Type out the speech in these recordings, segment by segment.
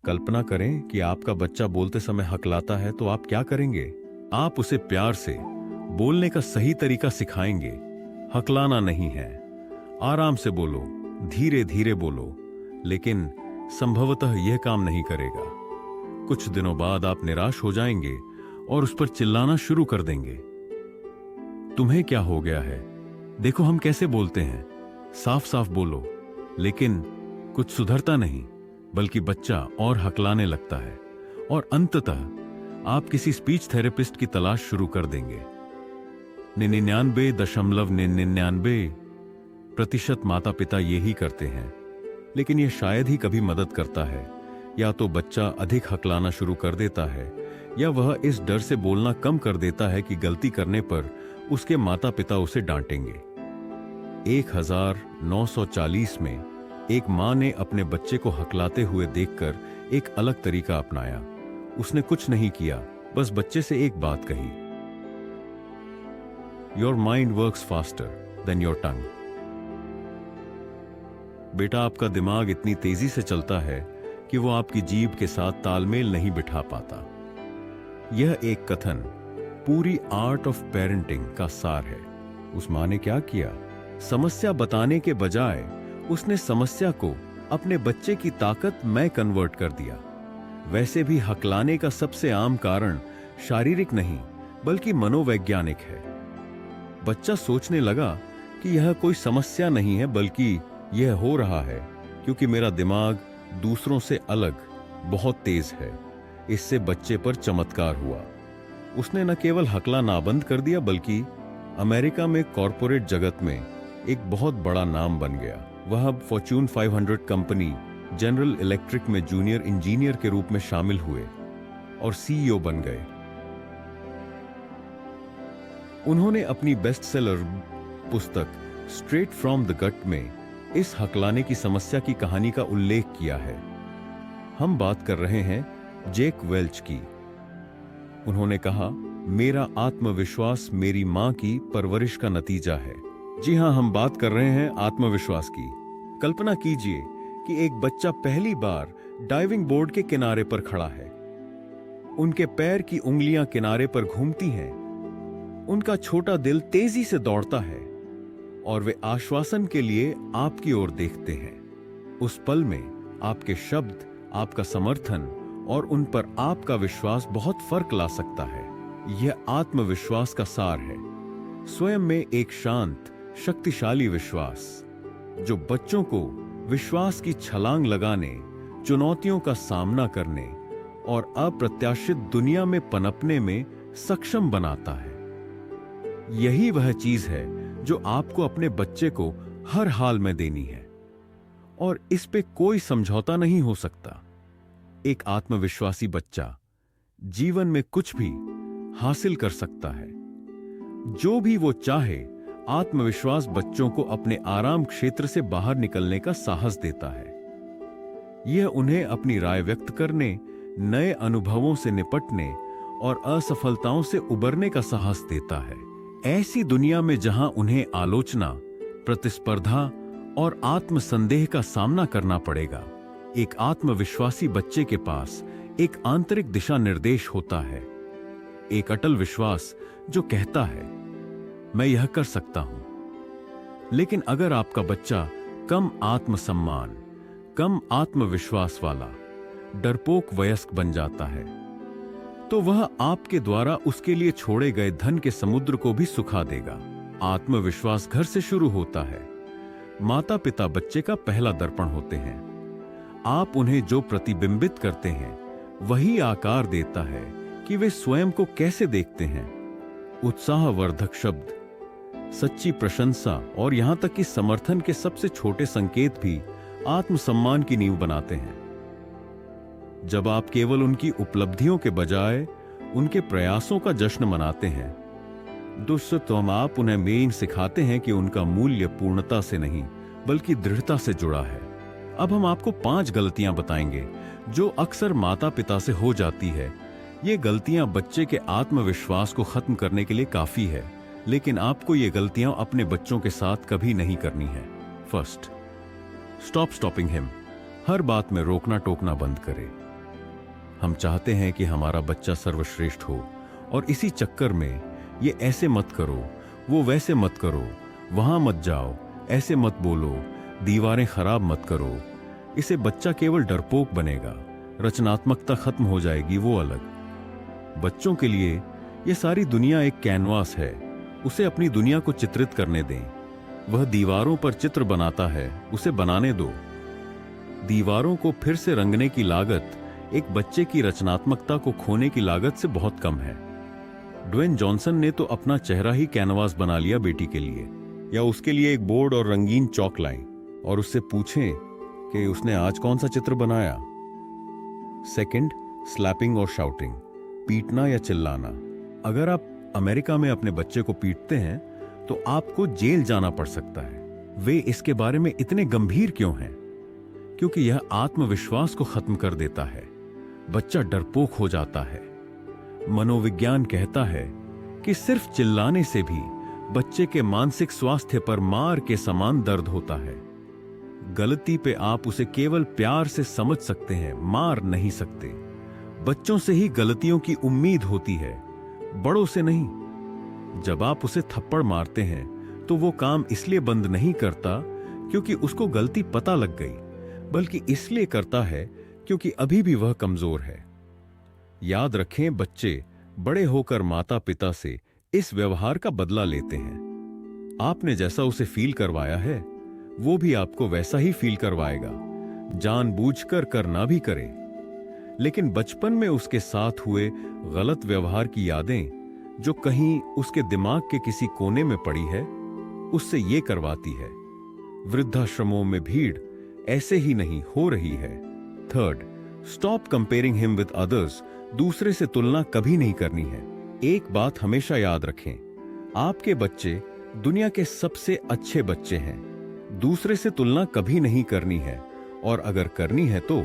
कल्पना करें कि आपका बच्चा बोलते समय हकलाता है तो आप क्या करेंगे? आप उसे प्यार से बोलने का सही तरीका सिखाएंगे। हकलाना नहीं है, आराम से बोलो, धीरे धीरे बोलो, लेकिन संभवतः यह काम नहीं करेगा। कुछ दिनों बाद आप निराश हो जाएंगे और उस पर चिल्लाना शुरू कर देंगे। तुम्हें क्या हो गया है? देखो हम कैसे बोलते हैं, साफ साफ बोलो। लेकिन कुछ सुधरता नहीं, बल्कि बच्चा और हकलाने लगता है और अंततः आप किसी स्पीच थेरेपिस्ट की तलाश शुरू कर देंगे। 99.99% माता पिता यही करते हैं, लेकिन यह शायद ही कभी मदद करता है। या तो बच्चा अधिक हकलाना शुरू कर देता है, या वह इस डर से बोलना कम कर देता है कि गलती करने पर उसके माता पिता उसे डांटेंगे। 1940 में एक मां ने अपने बच्चे को हकलाते हुए देखकर एक अलग तरीका अपनाया। उसने कुछ नहीं किया, बस बच्चे से एक बात कही, your mind works faster than your tongue. बेटा, आपका दिमाग इतनी तेजी से चलता है कि वो आपकी जीभ के साथ तालमेल नहीं बिठा पाता। यह एक कथन पूरी आर्ट ऑफ पेरेंटिंग का सार है। उस मां ने क्या किया? समस्या बताने के बजाय उसने समस्या को अपने बच्चे की ताकत में कन्वर्ट कर दिया। वैसे भी हकलाने का सबसे आम कारण शारीरिक नहीं, बल्कि मनोवैज्ञानिक है। बच्चा सोचने लगा कि यह कोई समस्या नहीं है, बल्कि यह हो रहा है क्योंकि मेरा दिमाग दूसरों से अलग बहुत तेज है। इससे बच्चे पर चमत्कार हुआ। उसने न केवल हकलाना बंद कर दिया, बल्कि अमेरिका में कॉरपोरेट जगत में एक बहुत बड़ा नाम बन गया। वह अब फॉर्च्यून 500 कंपनी जनरल इलेक्ट्रिक में जूनियर इंजीनियर के रूप में शामिल हुए और सीईओ बन गए। उन्होंने अपनी बेस्ट सेलर पुस्तक स्ट्रेट फ्रॉम द गट में इस हकलाने की समस्या की कहानी का उल्लेख किया है। हम बात कर रहे हैं जेक वेल्च की। उन्होंने कहा, मेरा आत्मविश्वास मेरी मां की परवरिश का नतीजा है। जी हां, हम बात कर रहे हैं आत्मविश्वास की। कल्पना कीजिए कि एक बच्चा पहली बार डाइविंग बोर्ड के किनारे पर खड़ा है। उनके पैर की उंगलियां किनारे पर घूमती हैं। उनका छोटा दिल तेजी से दौड़ता है और वे आश्वासन के लिए आपकी ओर देखते हैं। उस पल में आपके शब्द, आपका समर्थन और उन पर आपका विश्वास बहुत फर्क ला सकता है। यह आत्मविश्वास का सार है। स्वयं में एक शांत, शक्तिशाली विश्वास जो बच्चों को विश्वास की छलांग लगाने, चुनौतियों का सामना करने और अप्रत्याशित दुनिया में पनपने में सक्षम बनाता है। यही वह चीज है जो आपको अपने बच्चे को हर हाल में देनी है, और इस पे कोई समझौता नहीं हो सकता। एक आत्मविश्वासी बच्चा जीवन में कुछ भी हासिल कर सकता है, जो भी वो चाहे। आत्मविश्वास बच्चों को अपने आराम क्षेत्र से बाहर निकलने का साहस देता है। यह उन्हें अपनी राय व्यक्त करने, नए अनुभवों से निपटने और असफलताओं से उबरने का साहस देता है। ऐसी दुनिया में जहां उन्हें आलोचना, प्रतिस्पर्धा और आत्मसंदेह का सामना करना पड़ेगा, एक आत्मविश्वासी बच्चे के पास एक आंतरिक दिशा निर्देश होता है। एक अटल विश्वास जो कहता है, मैं यह कर सकता हूं। लेकिन अगर आपका बच्चा कम आत्मसम्मान, कम आत्मविश्वास वाला, डरपोक वयस्क बन जाता है, तो वह आपके द्वारा उसके लिए छोड़े गए धन के समुद्र को भी सुखा देगा। आत्मविश्वास घर से शुरू होता है। माता पिता बच्चे का पहला दर्पण होते हैं। आप उन्हें जो प्रतिबिंबित करते हैं वही आकार देता है कि वे स्वयं को कैसे देखते हैं। उत्साहवर्धक शब्द, सच्ची प्रशंसा और यहां तक कि समर्थन के सबसे छोटे संकेत भी आत्मसम्मान की नींव बनाते हैं। जब आप केवल उनकी उपलब्धियों के बजाय उनके प्रयासों का जश्न मनाते हैं, तो आप उन्हें मेन सिखाते हैं कि उनका मूल्य पूर्णता से नहीं बल्कि दृढ़ता से जुड़ा है। अब हम आपको 5 गलतियां बताएंगे जो अक्सर माता पिता से हो जाती है। ये गलतियां बच्चे के आत्मविश्वास को खत्म करने के लिए काफी है, लेकिन आपको ये गलतियां अपने बच्चों के साथ कभी नहीं करनी है। First, stopping him. हर बात में रोकना टोकना बंद करें। हम चाहते हैं कि हमारा बच्चा सर्वश्रेष्ठ हो, और इसी चक्कर में ये ऐसे मत करो, वो वैसे मत करो, वहां मत जाओ, ऐसे मत बोलो, दीवारें खराब मत करो, इसे बच्चा केवल डरपोक बनेगा, रचनात्मकता खत्म हो जाएगी, वो अलग। बच्चों के लिए ये सारी दुनिया एक कैनवास है, उसे अपनी दुनिया को चित्रित करने दें। वह दीवारों पर चित्र बनाता है, उसे बनाने दो। दीवारों को फिर से रंगने की लागत एक बच्चे की रचनात्मकता को खोने की लागत से बहुत कम है। ड्वेन जॉनसन ने तो अपना चेहरा ही कैनवास बना लिया बेटी के लिए। या उसके लिए एक बोर्ड और रंगीन चौक लाएं और उससे पूछें कि उसने आज कौन सा चित्र बनाया। सेकंड, स्लैपिंग और शाउटिंग, पीटना या चिल्लाना। अगर आप अमेरिका में अपने बच्चे को पीटते हैं तो आपको जेल जाना पड़ सकता है। वे इसके बारे में इतने गंभीर क्यों हैं? क्योंकि यह आत्मविश्वास को खत्म कर देता है, बच्चा डरपोक हो जाता है। मनोविज्ञान कहता है कि सिर्फ चिल्लाने से भी बच्चे के मानसिक स्वास्थ्य पर मार के समान दर्द होता है। गलती पे आप उसे केवल प्यार से समझ सकते हैं, मार नहीं सकते। बच्चों से ही गलतियों की उम्मीद होती है, बड़ों से नहीं। जब आप उसे थप्पड़ मारते हैं तो वो काम इसलिए बंद नहीं करता क्योंकि उसको गलती पता लग गई, बल्कि इसलिए करता है क्योंकि अभी भी वह कमजोर है। याद रखें, बच्चे बड़े होकर माता पिता से इस व्यवहार का बदला लेते हैं। आपने जैसा उसे फील करवाया है वो भी आपको वैसा ही फील करवाएगा, जानबूझकर करना भी करे। लेकिन बचपन में उसके साथ हुए गलत व्यवहार की यादें जो कहीं उसके दिमाग के किसी कोने में पड़ी है, उससे ये करवाती है। वृद्धाश्रमों में भीड़ ऐसे ही नहीं हो रही है। Third, stop comparing him with others. दूसरे से तुलना कभी नहीं करनी है। एक बात हमेशा याद रखें, आपके बच्चे दुनिया के सबसे अच्छे बच्चे हैं। दूसरे से तुलना कभी नहीं करनी है, और अगर करनी है तो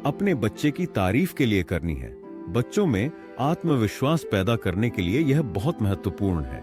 अपने बच्चे की तारीफ के लिए करनी है। बच्चों में आत्मविश्वास पैदा करने के लिए यह बहुत महत्वपूर्ण है।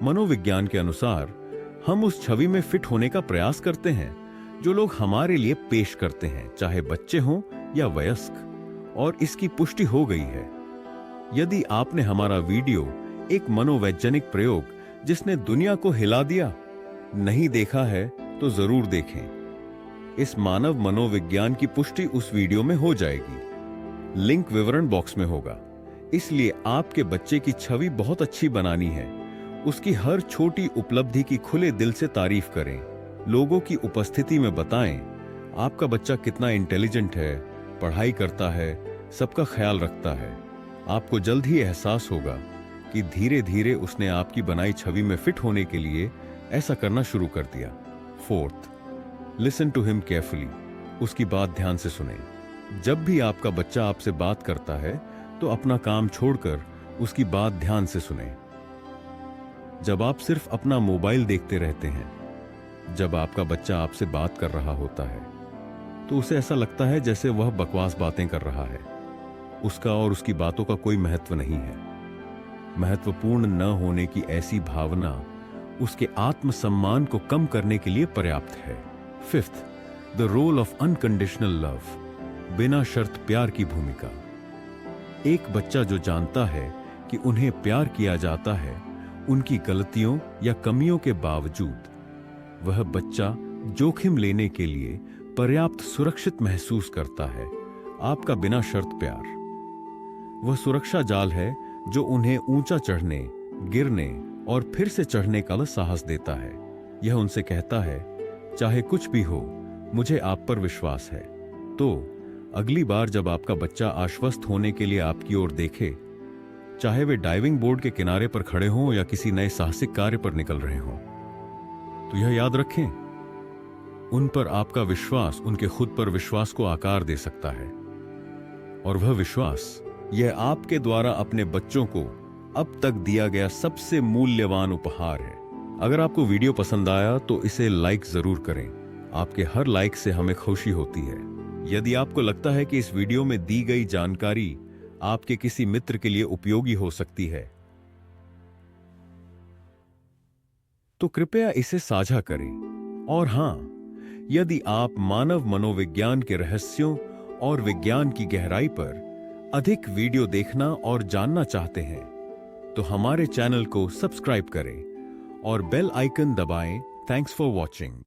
मनोविज्ञान के अनुसार हम उस छवि में फिट होने का प्रयास करते हैं जो लोग हमारे लिए पेश करते हैं, चाहे बच्चे हों या वयस्क, और इसकी पुष्टि हो गई है। यदि आपने हमारा वीडियो एक मनोवैज्ञानिक प्रयोग जिसने दुनिया को हिला दिया नहीं देखा है तो जरूर देखें। इस मानव मनोविज्ञान की पुष्टि उस वीडियो में हो जाएगी, लिंक विवरण बॉक्स में होगा। इसलिए आपके बच्चे की छवि बहुत अच्छी बनानी है। उसकी हर छोटी उपलब्धि की खुले दिल से तारीफ करें। लोगों की उपस्थिति में बताएं आपका बच्चा कितना इंटेलिजेंट है, पढ़ाई करता है, सबका ख्याल रखता है। आपको जल्द ही एहसास होगा कि धीरे धीरे उसने आपकी बनाई छवि में फिट होने के लिए ऐसा करना शुरू कर दिया। Fourth, listen to him carefully. उसकी बात ध्यान से सुने। जब भी आपका बच्चा आपसे बात करता है तो अपना काम छोड़कर उसकी बात ध्यान से सुने। जब आप सिर्फ अपना मोबाइल देखते रहते हैं, जब आपका बच्चा आपसे बात कर रहा होता है तो उसे ऐसा लगता है जैसे वह बकवास बातें कर रहा है। उसका और उसकी बातों का कोई महत्व नहीं है। महत्वपूर्ण न होने की ऐसी भावना उसके आत्मसम्मान को कम करने के लिए पर्याप्त है। Fifth, the role of unconditional love. बिना शर्त प्यार की भूमिका। एक बच्चा जो जानता है कि उन्हें प्यार किया जाता है उनकी गलतियों या कमियों के बावजूद, वह बच्चा जोखिम लेने के लिए पर्याप्त सुरक्षित महसूस करता है। आपका बिना शर्त प्यार वह सुरक्षा जाल है जो उन्हें ऊंचा चढ़ने, गिरने और फिर से चढ़ने का साहस देता है। यह उनसे कहता है, चाहे कुछ भी हो, मुझे आप पर विश्वास है। तो अगली बार जब आपका बच्चा आश्वस्त होने के लिए आपकी ओर देखे, चाहे वे डाइविंग बोर्ड के किनारे पर खड़े हों या किसी नए साहसिक कार्य पर निकल रहे हों, तो यह याद रखें, उन पर आपका विश्वास उनके खुद पर विश्वास को आकार दे सकता है। और वह विश्वास, यह आपके द्वारा अपने बच्चों को अब तक दिया गया सबसे मूल्यवान उपहार है। अगर आपको वीडियो पसंद आया तो इसे लाइक जरूर करें। आपके हर लाइक से हमें खुशी होती है। यदि आपको लगता है कि इस वीडियो में दी गई जानकारी आपके किसी मित्र के लिए उपयोगी हो सकती है तो कृपया इसे साझा करें। और हां, यदि आप मानव मनोविज्ञान के रहस्यों और विज्ञान की गहराई पर अधिक वीडियो देखना और जानना चाहते हैं तो हमारे चैनल को सब्सक्राइब करें और बेल आइकन दबाएं। Thanks for watching.